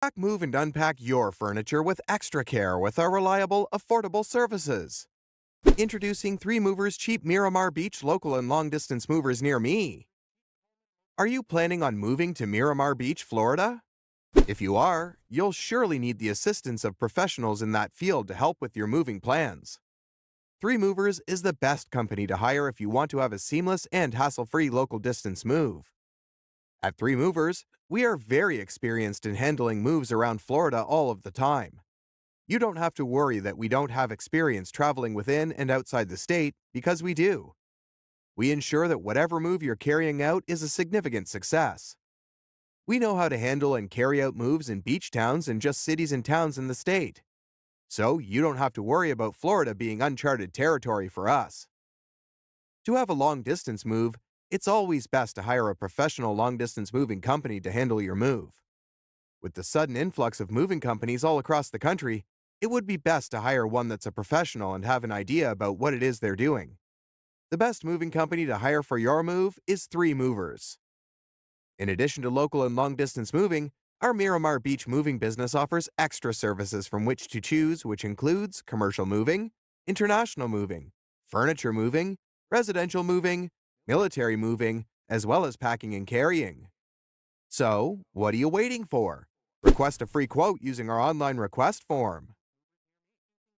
Pack, move, and unpack your furniture with extra care with our reliable, affordable services. Introducing 3 Movers Cheap Miramar Beach local and long-distance movers near me. Are you planning on moving to Miramar Beach, Florida? If you are, you'll surely need the assistance of professionals in that field to help with your moving plans. 3 Movers is the best company to hire if you want to have a seamless and hassle-free local distance move. At 3 Movers, we are very experienced in handling moves around Florida all of the time. You don't have to worry that we don't have experience traveling within and outside the state, because we do. We ensure that whatever move you're carrying out is a significant success. We know how to handle and carry out moves in beach towns and just cities and towns in the state. So you don't have to worry about Florida being uncharted territory for us. To have a long-distance move, it's always best to hire a professional long-distance moving company to handle your move. With the sudden influx of moving companies all across the country, it would be best to hire one that's a professional and have an idea about what it is they're doing. The best moving company to hire for your move is 3 Movers. In addition to local and long-distance moving, our Miramar Beach moving business offers extra services from which to choose, which includes commercial moving, international moving, furniture moving, residential moving, military moving, as well as packing and carrying. So, what are you waiting for? Request a free quote using our online request form.